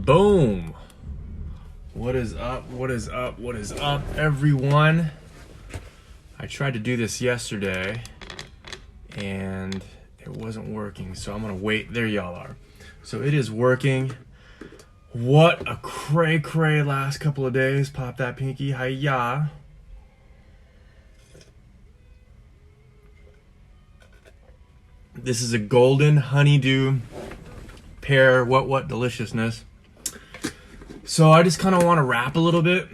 Boom. What is up? What is up? What is up, everyone? I tried to do this yesterday and it wasn't working, so I'm gonna wait. There y'all are. So it is working. What a cray last couple of days. Pop that pinky. Hi-ya. This is a golden honeydew pear. What deliciousness. So I just kind of want to wrap a little bit.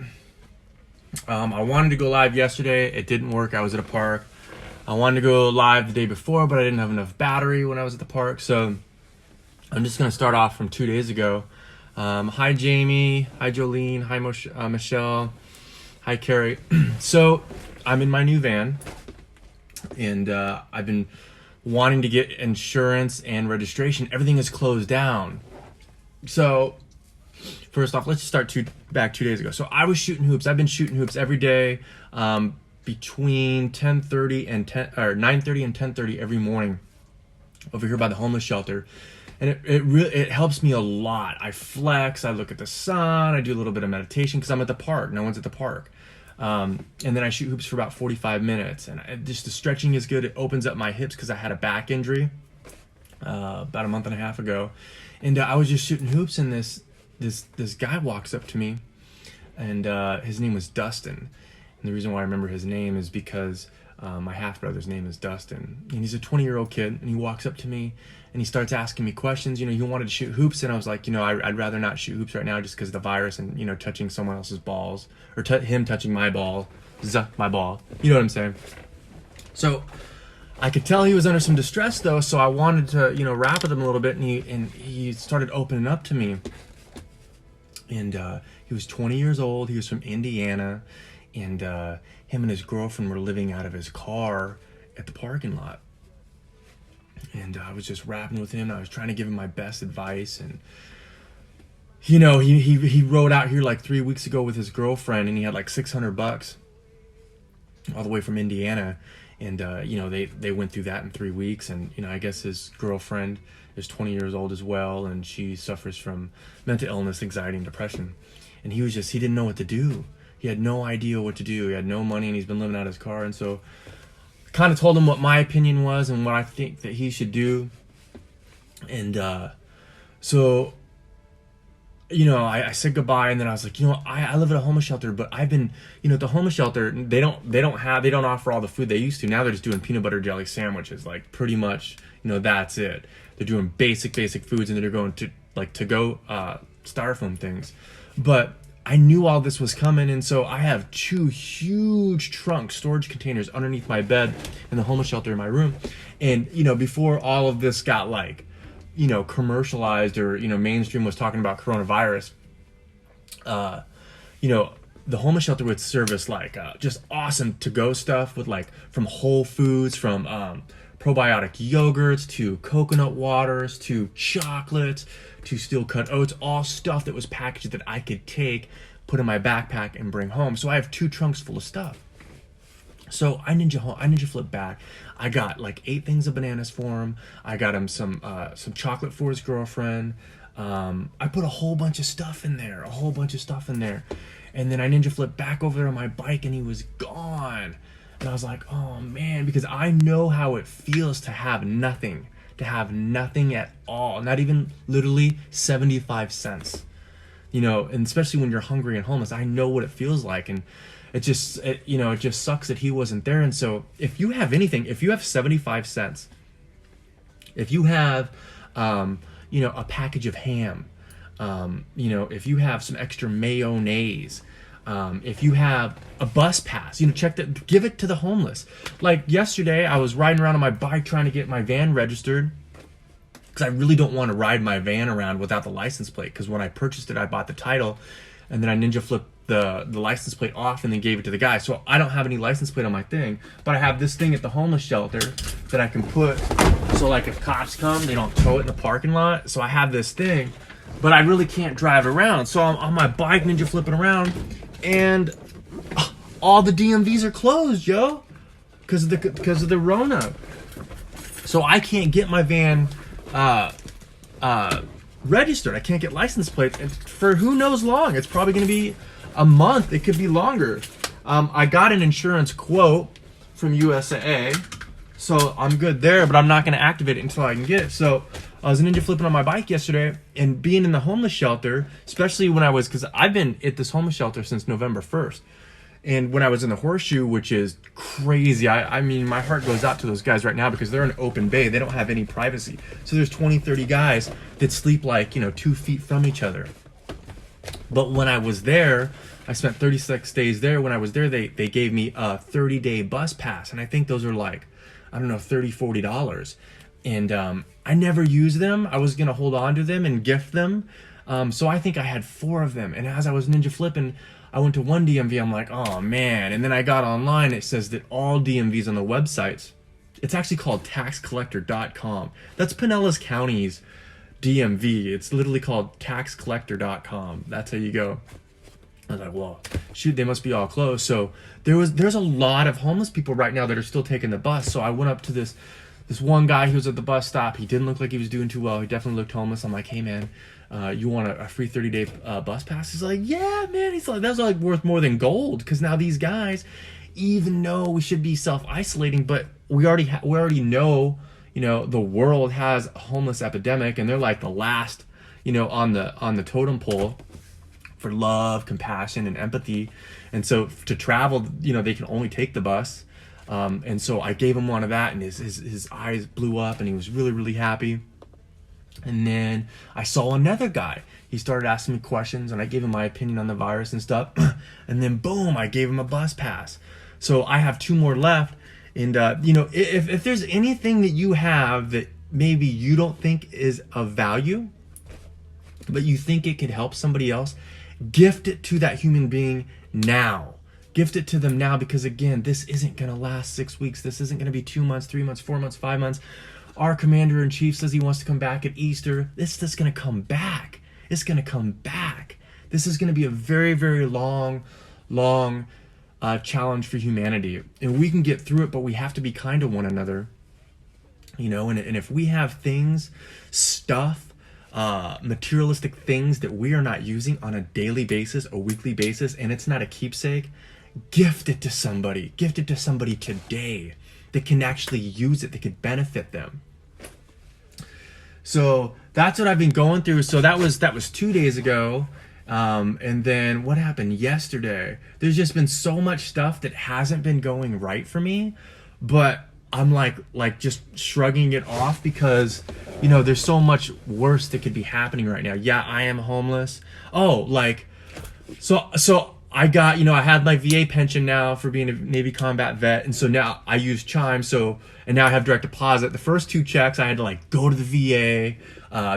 I wanted to go live yesterday. It didn't work. I was at a park. I wanted to go live the day before, but I didn't have enough battery when I was at the park. So I'm just going to start off from 2 days ago. Hi, Jamie. Hi, Jolene. Hi, Michelle. Hi, Carrie. So I'm in my new van, and I've been wanting to get insurance and registration. Everything is closed down. So first off, let's start back 2 days ago. So I was shooting hoops. I've been shooting hoops every day between 9:30 and 10:30 every morning over here by the homeless shelter. And it helps me a lot. I flex, I look at the sun, I do a little bit of meditation because I'm at the park. No one's at the park. And then I shoot hoops for about 45 minutes. And just the stretching is good. It opens up my hips because I had a back injury about a month and a half ago. And I was just shooting hoops, and this guy walks up to me, and his name was Dustin. And the reason why I remember his name is because my half-brother's name is Dustin. And he's a 20-year-old kid, and he walks up to me, and he starts asking me questions. You know, he wanted to shoot hoops, and I was like, you know, I'd rather not shoot hoops right now just because of the virus and, you know, touching someone else's balls, or him touching my ball. My ball. You know what I'm saying? So I could tell he was under some distress, though, so I wanted to, you know, rap with him a little bit, and he started opening up to me. And he was 20 years old. He was from Indiana, and him and his girlfriend were living out of his car at the parking lot. And I was just rapping with him. I was trying to give him my best advice. And, you know, he rode out here like 3 weeks ago with his girlfriend, and he had like $600 all the way from Indiana. And, you know, they went through that in 3 weeks. And, you know, I guess his girlfriend is 20 years old as well, and she suffers from mental illness, anxiety, and depression. And he didn't know what to do. He had no idea what to do. He had no money, and he's been living out of his car. And so I kind of told him what my opinion was and what I think that he should do. And so, you know, I said goodbye, and then I was like, you know, I live at a homeless shelter, but I've been, you know, at the homeless shelter, they don't offer all the food they used to. Now they're just doing peanut butter jelly sandwiches, like pretty much, you know, that's it. They're doing basic foods, and then they're going to like to-go styrofoam things. But I knew all this was coming, and so I have 2 huge trunk storage containers underneath my bed in the homeless shelter in my room. And, you know, before all of this got like, you know, commercialized, or, you know, mainstream was talking about coronavirus, you know, the homeless shelter would service like just awesome to-go stuff with like from Whole Foods, from probiotic yogurts to coconut waters to chocolates to steel cut oats, all stuff that was packaged that I could take, put in my backpack, and bring home. So I have 2 trunks full of stuff. So I ninja flip back. I got like 8 things of bananas for him. I got him some chocolate for his girlfriend. I put a whole bunch of stuff in there, And then I ninja flipped back over there on my bike, and he was gone. And I was like, oh man, because I know how it feels to have nothing at all, not even literally 75 cents, you know, and especially when you're hungry and homeless, I know what it feels like. And it just sucks that he wasn't there. And so if you have anything, if you have 75 cents, if you have, you know, a package of ham, you know, if you have some extra mayonnaise, if you have a bus pass, you know, give it to the homeless. Like yesterday, I was riding around on my bike trying to get my van registered, because I really don't want to ride my van around without the license plate, because when I purchased it, I bought the title, and then I ninja flipped the license plate off and then gave it to the guy. So I don't have any license plate on my thing, but I have this thing at the homeless shelter that I can put, so like if cops come, they don't tow it in the parking lot. So I have this thing, but I really can't drive around. So I'm on my bike ninja flipping around, and all the DMVs are closed, yo, because of the Rona. So I can't get my van registered. I can't get license plates, and for who knows long. It's probably going to be a month. It could be longer. I got an insurance quote from USAA, so I'm good there, but I'm not going to activate it until I can get it. So I was ninja flipping on my bike yesterday, and being in the homeless shelter, especially when because I've been at this homeless shelter since November 1st. And when I was in the Horseshoe, which is crazy, I mean, my heart goes out to those guys right now because they're in an open bay. They don't have any privacy. So there's 20, 30 guys that sleep like, 2 feet from each other. But when I was there, I spent 36 days there. When I was there, they gave me a 30-day bus pass. And I think those are like, I don't know, $30, $40. And I never used them. I was going to hold on to them and gift them. So I think I had 4 of them. And as I was ninja flipping, I went to one DMV, I'm like, oh man. And then I got online, it says that all DMVs on the websites, it's actually called taxcollector.com. That's Pinellas County's DMV. It's literally called taxcollector.com. That's how you go. I was like, well, shoot, they must be all closed. So there's a lot of homeless people right now that are still taking the bus. So I went up to this one guy who was at the bus stop. He didn't look like he was doing too well. He definitely looked homeless. I'm like, hey man, you want a free 30-day bus pass? He's like, yeah, man. He's like, that's like worth more than gold, because now these guys, even though we should be self-isolating, but we already know, the world has a homeless epidemic, and they're like the last, on the totem pole for love, compassion, and empathy. And so to travel, they can only take the bus. And so I gave him one of that, and his eyes blew up, and he was really, really happy. And then I saw another guy. He started asking me questions, and I gave him my opinion on the virus and stuff. And then boom, I gave him a bus pass. So I have 2 more left. And if there's anything that you have that maybe you don't think is of value, but you think it could help somebody else, gift it to that human being now. Gift it to them now, because again, this isn't going to last 6 weeks. This isn't going to be 2 months, 3 months, 4 months, 5 months. Our commander-in-chief says he wants to come back at Easter. This is going to come back. It's going to come back. This is going to be a very, very long challenge for humanity. And we can get through it, but we have to be kind to one another. And if we have things, stuff, materialistic things that we are not using on a daily basis, a weekly basis, and it's not a keepsake, gift it to somebody. Gift it to somebody today that can actually use it, that could benefit them. So that's what I've been going through. So that was 2 days ago. And then what happened yesterday? There's just been so much stuff that hasn't been going right for me, but I'm like just shrugging it off because, there's so much worse that could be happening right now. Yeah, I am homeless. So I got, I had my VA pension now for being a Navy combat vet. And so now I use Chime. And now I have direct deposit. The first 2 checks, I had to go to the VA,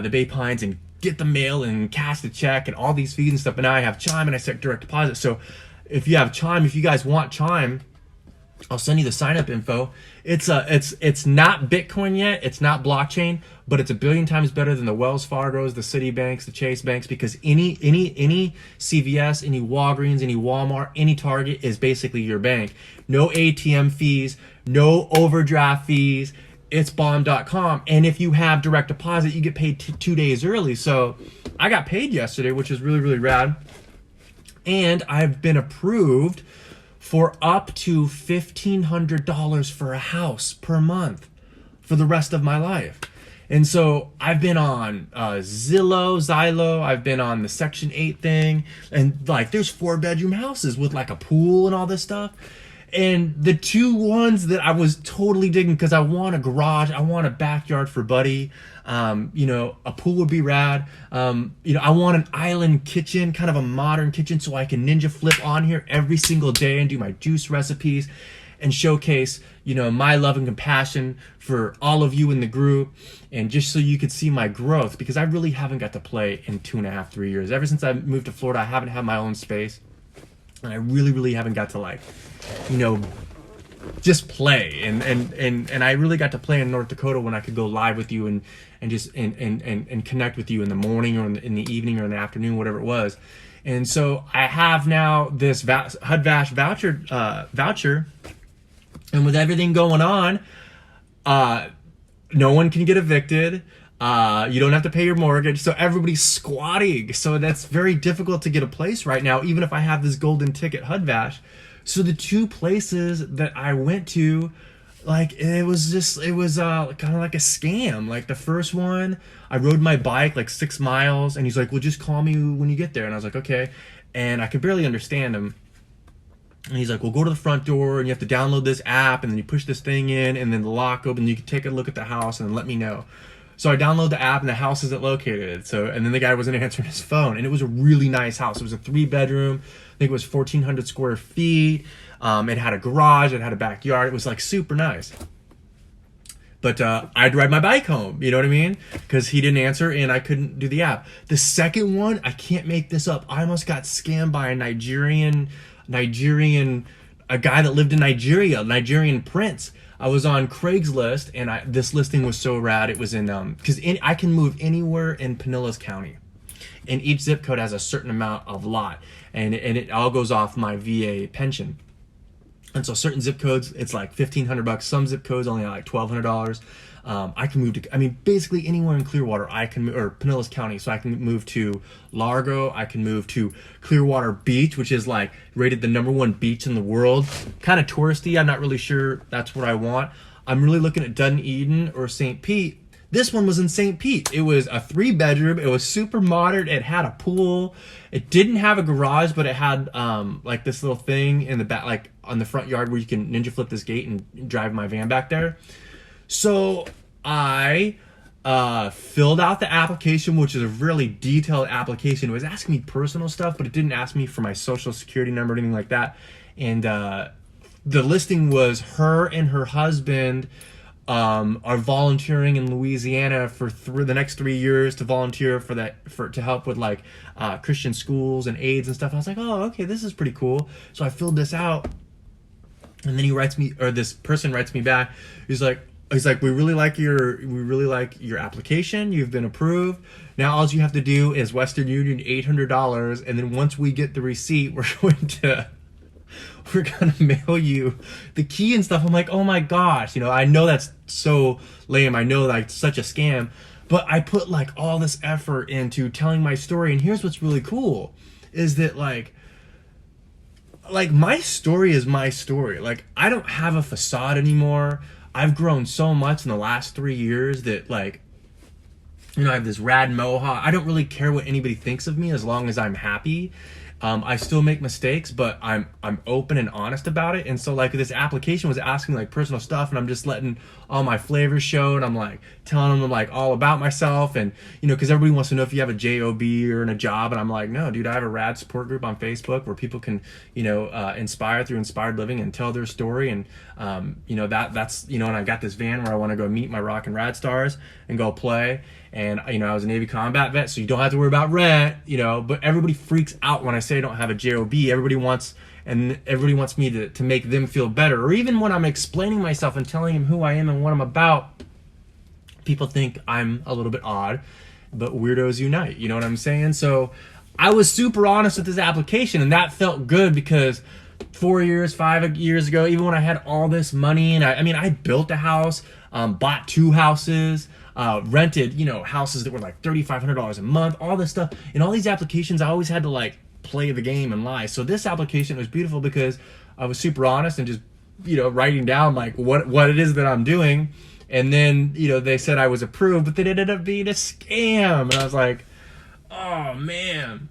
the Bay Pines, and get the mail and cash the check and all these fees and stuff. But now I have Chime and I set direct deposit. So if you have Chime, if you guys want Chime, I'll send you the sign up info. It's not Bitcoin yet. It's not blockchain, but it's 1 billion times better than the Wells Fargos, the Citibanks, the Chase banks, because any CVS, any Walgreens, any Walmart, any Target is basically your bank. No ATM fees, no overdraft fees. It's bomb.com. And if you have direct deposit, you get paid 2 days early. So I got paid yesterday, which is really, really rad. And I've been approved for up to $1,500 for a house per month for the rest of my life. And so I've been on Zillow, I've been on the Section 8 thing, and there's 4-bedroom houses with a pool and all this stuff. And the 2 ones that I was totally digging, because I want a garage, I want a backyard for Buddy, a pool would be rad. I want an island kitchen, kind of a modern kitchen, so I can ninja flip on here every single day and do my juice recipes and showcase, my love and compassion for all of you in the group, and just so you could see my growth, because I really haven't got to play in 2.5, 3 years. Ever since I moved to Florida, I haven't had my own space, and I really, really haven't got to just play. And I really got to play in North Dakota when I could go live with you and just connect with you in the morning or in the evening or in the afternoon, whatever it was. And so I have now this HUD-VASH voucher, and with everything going on, no one can get evicted. You don't have to pay your mortgage. So everybody's squatting. So that's very difficult to get a place right now, even if I have this golden ticket HUD-VASH. So the two places that I went to, like, it was kind of like a scam. Like the first one, I rode my bike like 6 miles, and he's like, well, just call me when you get there. And I was like, okay. And I could barely understand him. And he's like, well, go to the front door, and you have to download this app, and then you push this thing in, and then the lock opens, and you can take a look at the house, and then let me know. So I download the app, and the house isn't located. And then the guy wasn't answering his phone, and it was a really nice house. It was a 3-bedroom. I think it was 1,400 square feet. It had a garage. It had a backyard. It was like super nice. But I'd ride my bike home, you know what I mean? Because he didn't answer and I couldn't do the app. The second one, I can't make this up. I almost got scammed by a Nigerian, a guy that lived in Nigeria, a Nigerian prince. I was on Craigslist, and this listing was so rad. It was because I can move anywhere in Pinellas County, and each zip code has a certain amount of lot, and it all goes off my VA pension. And so certain zip codes, it's like $1,500. Some zip codes only like $1,200. I can move to, basically anywhere in Clearwater, or Pinellas County. So I can move to Largo. I can move to Clearwater Beach, which is like rated the #1 beach in the world. Kind of touristy. I'm not really sure that's what I want. I'm really looking at Dunedin or St. Pete. This one was in St. Pete. It was a 3-bedroom. It was super modern. It had a pool. It didn't have a garage, but it had like this little thing in the back, like on the front yard, where you can ninja flip this gate and drive my van back there. So I filled out the application, which is a really detailed application. It was asking me personal stuff, but it didn't ask me for my social security number or anything like that. And the listing was her and her husband are volunteering in Louisiana for the next 3 years to volunteer to help with like Christian schools and AIDS and stuff. I was like, oh, okay, this is pretty cool. So I filled this out, and then this person writes me back. He's like, we really like your application. You've been approved. Now all you have to do is Western Union $800, and then once we get the receipt, we're gonna mail you the key and stuff. I'm like, oh my gosh, I know that's so lame. I know like such a scam, but I put like all this effort into telling my story. And here's what's really cool is that like my story is my story. Like, I don't have a facade anymore. I've grown so much in the last 3 years that like, I have this rad mohawk. I don't really care what anybody thinks of me as long as I'm happy. I still make mistakes, but I'm open and honest about it. And so like this application was asking like personal stuff, and I'm just letting all my flavors show, and I'm like telling them like all about myself, and because everybody wants to know if you have a job or a job, and I'm like, no, dude, I have a rad support group on Facebook where people can inspire through inspired living and tell their story, and that's and I got this van where I want to go meet my rock and rad stars and go play. And I was a Navy combat vet, so you don't have to worry about rent, but everybody freaks out when I say I don't have a job. Everybody wants me to make them feel better. Or even when I'm explaining myself and telling them who I am and what I'm about, people think I'm a little bit odd, but weirdos unite. You know what I'm saying? So I was super honest with this application, and that felt good because 5 years ago, even when I had all this money, and I built a house, bought 2 houses, rented, houses that were like $3,500 a month, all this stuff. In all these applications, I always had to like play the game and lie. So this application was beautiful because I was super honest and just, writing down like what it is that I'm doing. And then, they said I was approved, but they ended up being a scam. And I was like, oh man.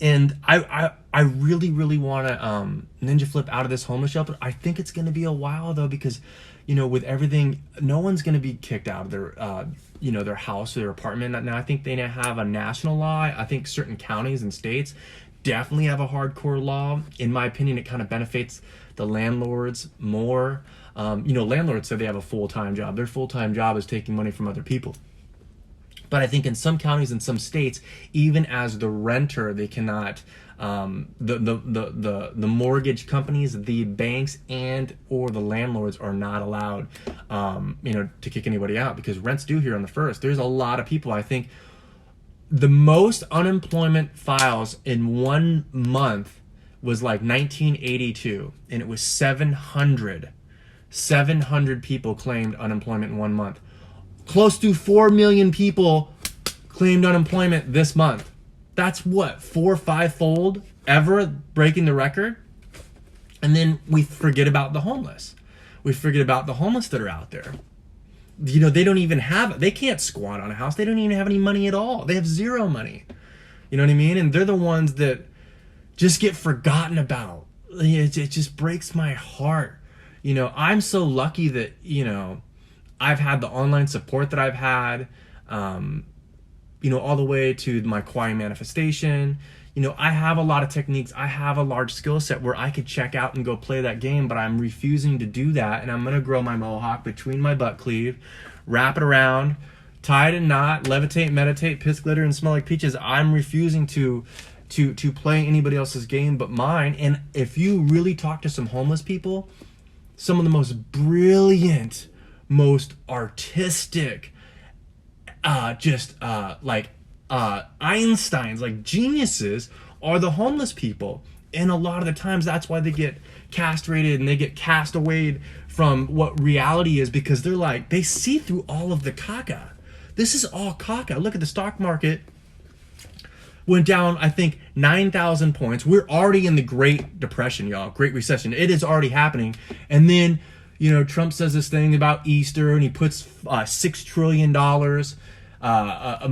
And I really, really want to ninja flip out of this homeless shelter. I think it's going to be a while though, because with everything, no one's going to be kicked out of their house or their apartment. Now I think they have a national law. I think certain counties and states definitely have a hardcore law. In my opinion, it kind of benefits the landlords more. Landlords say they have a full-time job. Their full-time job is taking money from other people. But I think in some counties and some states, even as the renter, they cannot, the mortgage companies, the banks, and or the landlords are not allowed, to kick anybody out, because rent's due here on the 1st. There's a lot of people. I think the most unemployment files in 1 month was like 1982, and it was 700 people claimed unemployment in 1 month. Close to 4 million people claimed unemployment this month. That's what, 4 or 5-fold ever breaking the record? And then we forget about the homeless. We forget about the homeless that are out there. You know, they don't even have, they can't squat on a house. They don't even have any money at all. They have zero money. You know what I mean? And they're the ones that just get forgotten about. It just breaks my heart. You know, I'm so lucky that, you know, I've had the online support that I've had, you know, all the way to my quiet manifestation. You know, I have a lot of techniques. I have a large skill set where I could check out and go play that game, but I'm refusing to do that. And I'm going to grow my mohawk between my butt cleave, wrap it around, tie it in knot, levitate, meditate, piss, glitter, and smell like peaches. I'm refusing to play anybody else's game but mine. And if you really talk to some homeless people, some of the most brilliant, most artistic, Einsteins, like geniuses, are the homeless people. And a lot of the times that's why they get castrated and they get cast away from what reality is, because they're like, they see through all of the caca. This is all caca. Look at the stock market. Went down, I think, 9,000 points. We're already in the Great Depression, y'all. Great Recession. It is already happening. And then, you know, Trump says this thing about Easter, and he puts $6 trillion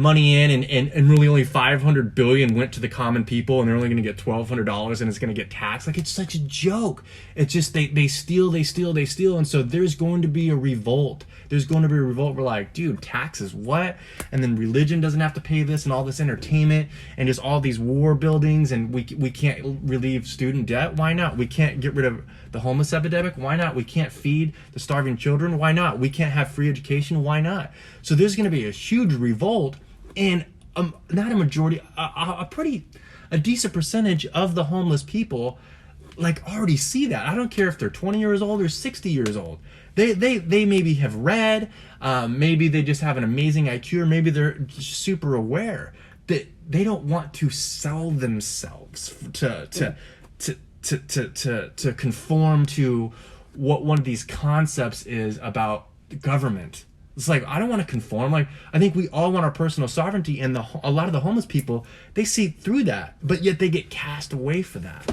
money in, and really only $500 billion went to the common people, and they're only going to get $1,200, and it's going to get taxed. Like, it's such a joke. It's just they steal, and so there's going to be a revolt. There's going to be a revolt. We're like, dude, taxes, what? And then religion doesn't have to pay this, and all this entertainment, and just all these war buildings, and we can't relieve student debt. Why not? We can't get rid of the homeless epidemic. Why not? We can't feed the starving children. Why not? We can't have free education. Why not? So there's going to be a huge revolt, and not a majority, a decent percentage of the homeless people like already see that. I don't care if they're 20 years old or 60 years old. They maybe have read, maybe they just have an amazing IQ, or maybe they're just super aware that they don't want to sell themselves to conform to what one of these concepts is about the government. It's like, I don't want to conform. Like, I think we all want our personal sovereignty, and a lot of the homeless people, they see through that, but yet they get cast away for that.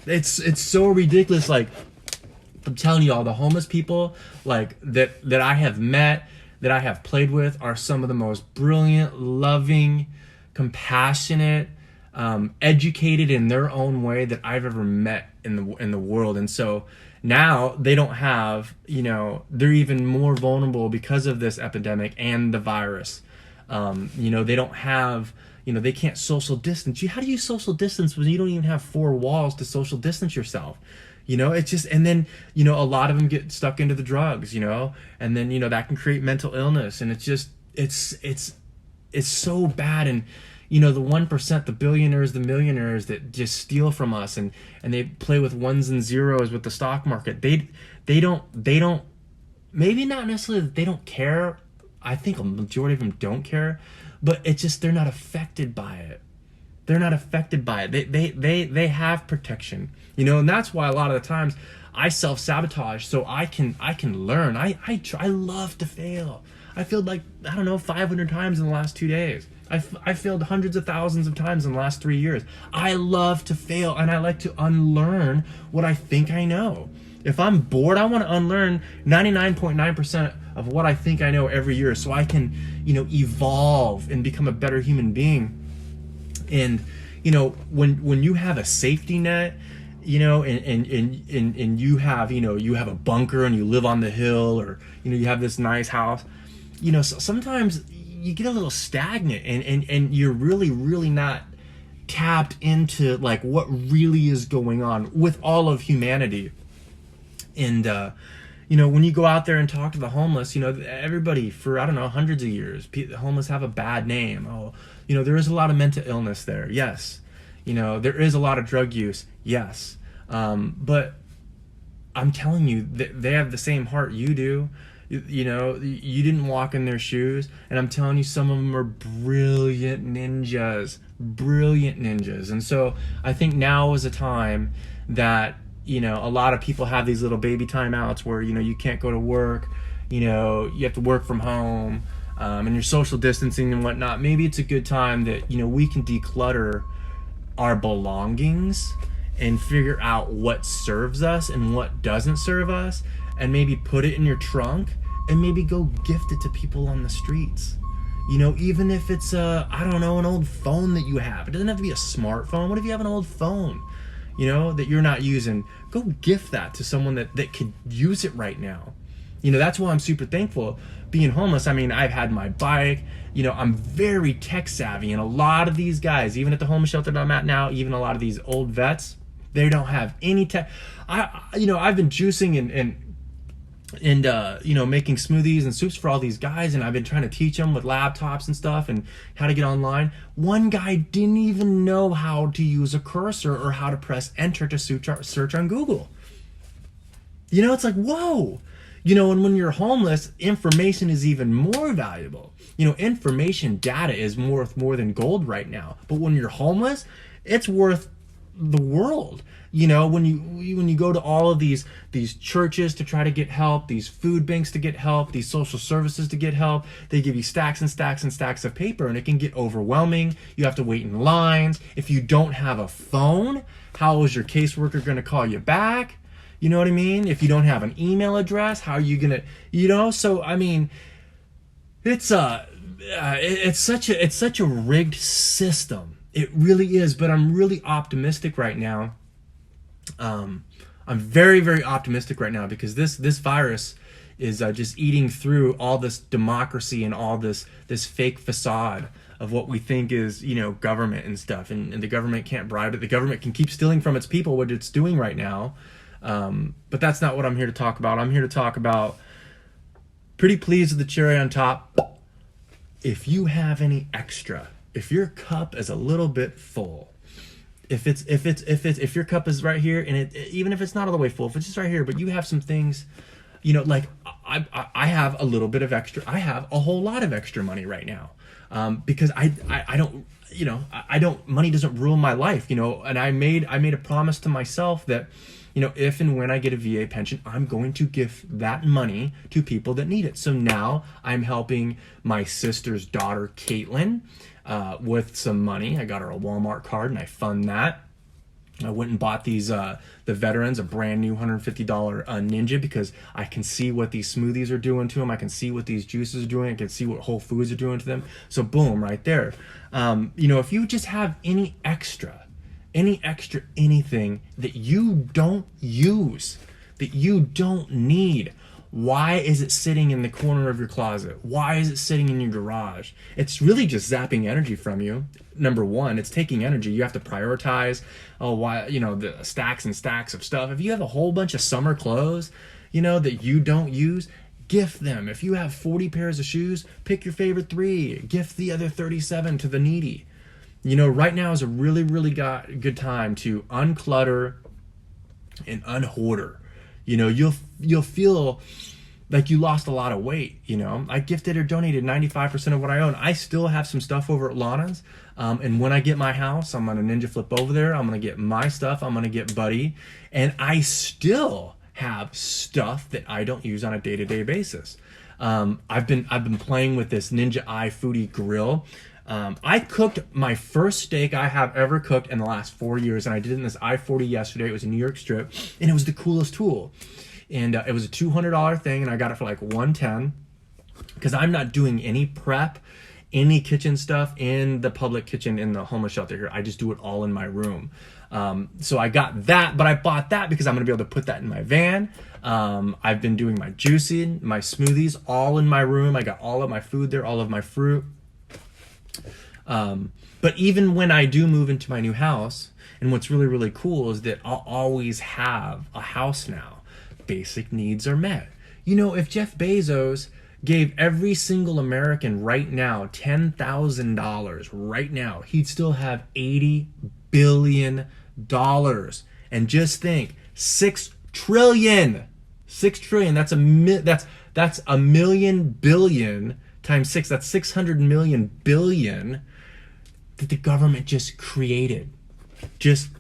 It's so ridiculous. Like, I'm telling you all, the homeless people like that I have met, that I have played with, are some of the most brilliant, loving, compassionate, educated in their own way that I've ever met in the world. And so now they don't have, you know, they're even more vulnerable because of this epidemic and the virus. You know, they don't have, you know, they can't social distance. How do you social distance when you don't even have 4 walls to social distance yourself? You know, it's just, and then, you know, a lot of them get stuck into the drugs, you know, and then, you know, that can create mental illness. And it's just, it's so bad. And, you know, the 1%, the billionaires, the millionaires that just steal from us, and they play with ones and zeros with the stock market. They don't, maybe not necessarily that they don't care. I think a majority of them don't care, but it's just, they're not affected by it. They're not affected by it. They have protection, you know, and that's why a lot of the times I self-sabotage so I can learn. I love to fail. I failed like, I don't know, 500 times in the last 2 days. I failed hundreds of thousands of times in the last 3 years. I love to fail, and I like to unlearn what I think I know. If I'm bored, I want to unlearn 99.9% of what I think I know every year, so I can, you know, evolve and become a better human being. And, you know, when you have a safety net, you know, and you have, you know, you have a bunker and you live on the hill, or, you know, you have this nice house, you know, so sometimes you get a little stagnant, and you're really not tapped into like what really is going on with all of humanity. And, you know, when you go out there and talk to the homeless, you know, everybody for, I don't know, hundreds of years, the homeless have a bad name. Oh, you know, there is a lot of mental illness there. Yes. You know, there is a lot of drug use. Yes. But I'm telling you, they have the same heart you do. You know, you didn't walk in their shoes. And I'm telling you, some of them are brilliant ninjas. And so I think now is a time that, you know, a lot of people have these little baby timeouts where, you know, you can't go to work, you have to work from home, and you're social distancing and whatnot, maybe it's a good time that, we can declutter our belongings and figure out what serves us and what doesn't serve us, and maybe put it in your trunk and maybe go gift it to people on the streets. Even if it's an old phone that you have. It doesn't have to be a smartphone. What if you have an old phone, that you're not using? Go gift that to someone that could use it right now. That's why I'm super thankful being homeless. I mean, I've had my bike, I'm very tech savvy, and a lot of these guys, even at the homeless shelter that I'm at now, even a lot of these old vets, they don't have any tech. I've been juicing and making smoothies and soups for all these guys, and I've been trying to teach them with laptops and stuff and how to get online. One guy didn't even know how to use a cursor or how to press enter to search on Google. It's like, whoa. And when you're homeless, information is even more valuable. Information data is worth more than gold right now. But when you're homeless, it's worth the world. When you go to all of these churches to try to get help, these food banks to get help, these social services to get help, they give you stacks and stacks and stacks of paper, and it can get overwhelming. You have to wait in lines. If you don't have a phone, how is your caseworker going to call you back? You know what I mean? If you don't have an email address, how are you gonna, So I mean, it's such a rigged system. It really is. But I'm really optimistic right now. I'm very, very optimistic right now because this virus is just eating through all this democracy and all this fake facade of what we think is, government and stuff. And the government can't bribe it. The government can keep stealing from its people, what it's doing right now. But that's not what I'm here to talk about. I'm here to talk about pretty pleased with the cherry on top. If you have any extra, if your cup is a little bit full, if your cup is right here, and even if it's not all the way full, if it's just right here, but you have some things, like I have a little bit of extra. I have a whole lot of extra money right now, because I don't, money doesn't rule my life, and I made a promise to myself that, if and when I get a VA pension, I'm going to give that money to people that need it. So now I'm helping my sister's daughter, Caitlin, with some money. I got her a Walmart card and I fund that. I went and bought these, the veterans, a brand new $150 Ninja, because I can see what these smoothies are doing to them. I can see what these juices are doing. I can see what Whole Foods are doing to them. So boom, right there. If you just have any extra anything that you don't use, that you don't need, why is it sitting in the corner of your closet? Why is it sitting in your garage? It's really just zapping energy from you. Number one, it's taking energy. You have to prioritize, the stacks and stacks of stuff. If you have a whole bunch of summer clothes, that you don't use, gift them. If you have 40 pairs of shoes, pick your favorite 3, gift the other 37 to the needy. Right now is a really, really good time to unclutter and unhoarder. You'll feel like you lost a lot of weight. I gifted or donated 95% of what I own. I still have some stuff over at Lana's. And when I get my house, I'm going to ninja flip over there. I'm going to get my stuff. I'm going to get Buddy. And I still have stuff that I don't use on a day-to-day basis. I've been playing with this Ninja Eye Foodie grill. I cooked my first steak I have ever cooked in the last 4 years, and I did it in this I-40 yesterday. It was a New York strip, and it was the coolest tool. And it was a $200 thing, and I got it for like $110, because I'm not doing any prep, any kitchen stuff in the public kitchen in the homeless shelter here. I just do it all in my room. So I got that, but I bought that because I'm going to be able to put that in my van. I've been doing my juicing, my smoothies, all in my room. I got all of my food there, all of my fruit. But even when I do move into my new house, and what's really, really cool is that I'll always have a house now. Basic needs are met. If Jeff Bezos gave every single American right now $10,000 right now, he'd still have $80 billion. And just think, 6 trillion. 6 trillion. That's a million billion times 6. That's 600 million billion that the government just created. Just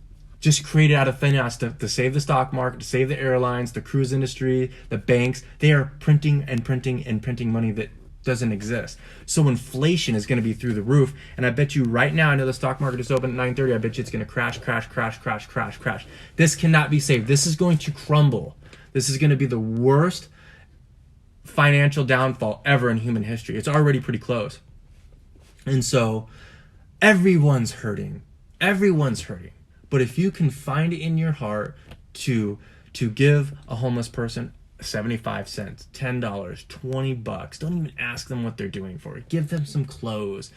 just created out of thin air to save the stock market, to save the airlines, the cruise industry, the banks. They are printing and printing and printing money that doesn't exist. So inflation is going to be through the roof. And I bet you right now, I know the stock market is open at 9:30. I bet you it's going to crash, crash, crash, crash, crash, crash. This cannot be saved. This is going to crumble. This is going to be the worst financial downfall ever in human history. It's already pretty close. And so everyone's hurting. Everyone's hurting. But if you can find it in your heart to give a homeless person 75 cents, $10, $20, don't even ask them what they're doing for it. Give them some clothes.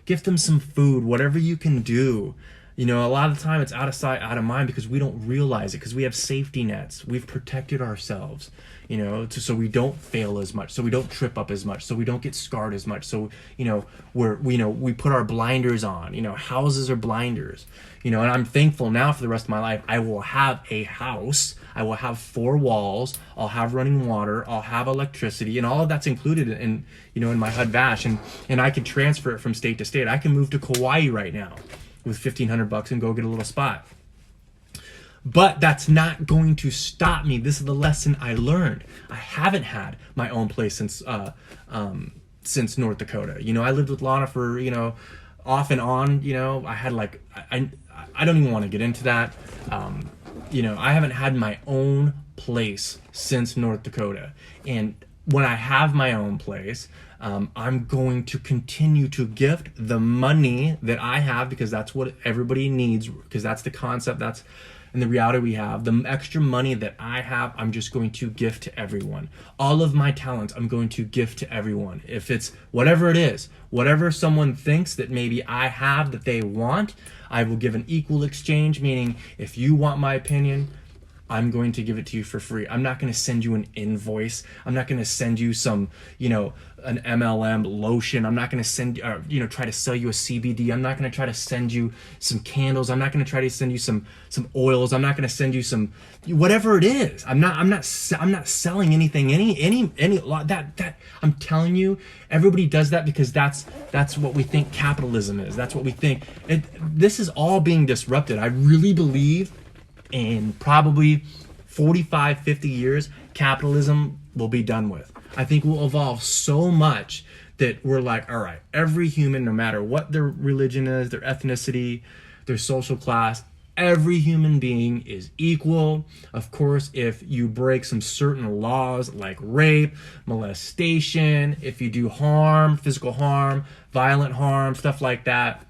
Give them some food, whatever you can do. You know, a lot of the time it's out of sight, out of mind because we don't realize it, because we have safety nets. We've protected ourselves, you know, so we don't fail as much, so we don't trip up as much, so we don't get scarred as much. So, you know, we put our blinders on. You know, houses are blinders. You know, and I'm thankful now for the rest of my life. I will have a house. I will have 4 walls. I'll have running water. I'll have electricity, and all of that's included in, you know, in my HUD Vash, and I can transfer it from state to state. I can move to Kauai right now with $1,500 and go get a little spot. But that's not going to stop me. This is the lesson I learned. I haven't had my own place since North Dakota. You know, I lived with Lana for, you know, off and on. You know, I had like, I don't even want to get into that. You know, I haven't had my own place since North Dakota. And when I have my own place, I'm going to continue to gift the money that I have, because that's what everybody needs, because that's the concept, that's and the reality we have. The extra money that I have, I'm just going to gift to everyone. All of my talents, I'm going to gift to everyone. If it's whatever it is, whatever someone thinks that maybe I have that they want, I will give an equal exchange, meaning if you want my opinion, I'm going to give it to you for free. I'm not going to send you an invoice. I'm not going to send you some, you know, an MLM lotion. I'm not going to send, you know, try to sell you a CBD. I'm not going to try to send you some candles. I'm not going to try to send you some oils. I'm not going to send you some, whatever it is. I'm not selling anything. That I'm telling you, everybody does that because that's what we think capitalism is. That's what we think. This is all being disrupted. I really believe in probably 45, 50 years, capitalism will be done with. I think we'll evolve so much that we're like, all right, every human, no matter what their religion is, their ethnicity, their social class, every human being is equal. Of course, if you break some certain laws like rape, molestation, if you do harm, physical harm, violent harm, stuff like that,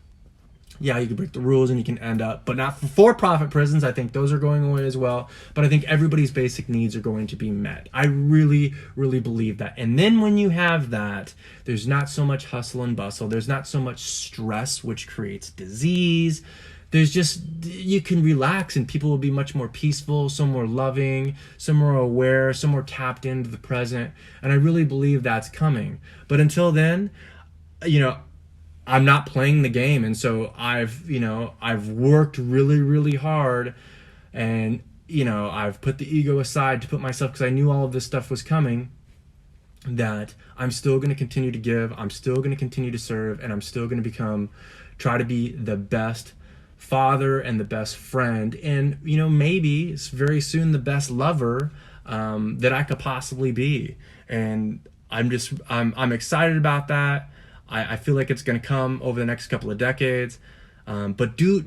yeah, you can break the rules and you can end up, but not for-profit prisons. I think those are going away as well. But I think everybody's basic needs are going to be met. I really, really believe that. And then when you have that, there's not so much hustle and bustle. There's not so much stress, which creates disease. There's just, you can relax and people will be much more peaceful, some more loving, some more aware, some more tapped into the present. And I really believe that's coming. But until then, you know, I'm not playing the game, and so I've worked really, really hard, and you know, I've put the ego aside to put myself, because I knew all of this stuff was coming, that I'm still going to continue to give, I'm still going to continue to serve, and I'm still going to try to be the best father and the best friend, and you know, maybe very soon the best lover that I could possibly be. And I'm excited about that. I feel like it's going to come over the next couple of decades, but do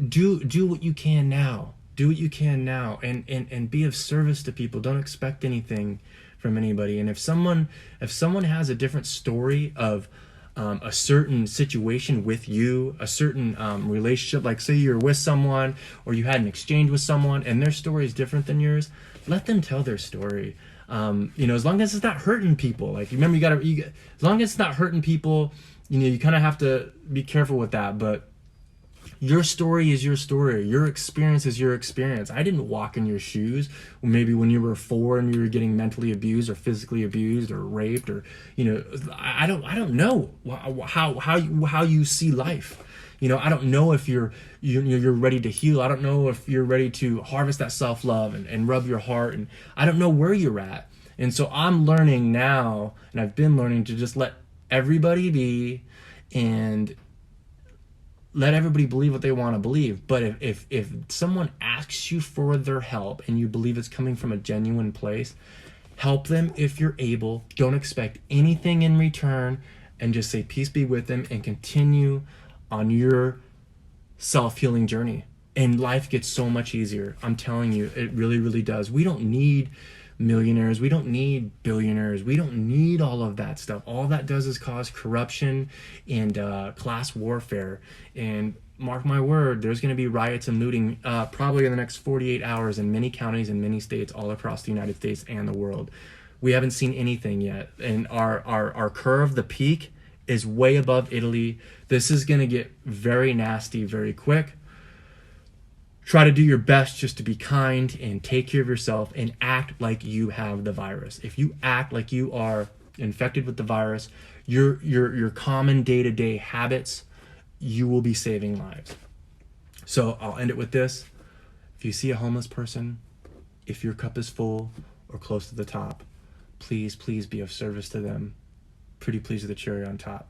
what you can now. Do what you can now, and be of service to people. Don't expect anything from anybody. And if someone has a different story of a certain situation with you, a certain relationship, like say you're with someone or you had an exchange with someone, and their story is different than yours, let them tell their story. You know, as long as it's not hurting people. Like, remember, as long as it's not hurting people. You know, you kind of have to be careful with that, but your story is your story. Your experience is your experience. I didn't walk in your shoes maybe when you were 4 and you were getting mentally abused or physically abused or raped, or, you know, I don't know how you see life. You know, I don't know if you're ready to heal. I don't know if you're ready to harvest that self-love and rub your heart, and I don't know where you're at. And so I'm learning now, and I've been learning to just let everybody be, and let everybody believe what they want to believe. But if someone asks you for their help and you believe it's coming from a genuine place, help them if you're able. Don't expect anything in return, and just say peace be with them and continue on your self-healing journey. And life gets so much easier. I'm telling you, it really, really does. We don't need millionaires. We don't need billionaires. We don't need all of that stuff. All that does is cause corruption and class warfare. And mark my word, there's going to be riots and looting probably in the next 48 hours in many counties and many states all across the United States and the world. We haven't seen anything yet. And our curve, the peak, is way above Italy. This is going to get very nasty very quick. Try to do your best just to be kind and take care of yourself and act like you have the virus. If you act like you are infected with the virus, your common day-to-day habits, you will be saving lives. So I'll end it with this. If you see a homeless person, if your cup is full or close to the top, please, please be of service to them. Pretty please with the cherry on top.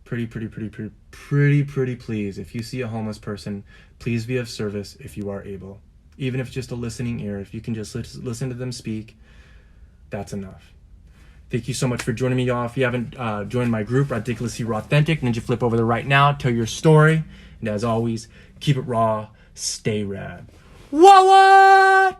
Pretty please. If you see a homeless person, please be of service if you are able. Even if it's just a listening ear, if you can just listen to them speak, that's enough. Thank you so much for joining me, y'all. If you haven't joined my group, Ridiculously Raw Authentic, Ninja flip over there right now, tell your story. And as always, keep it raw, stay rad. What?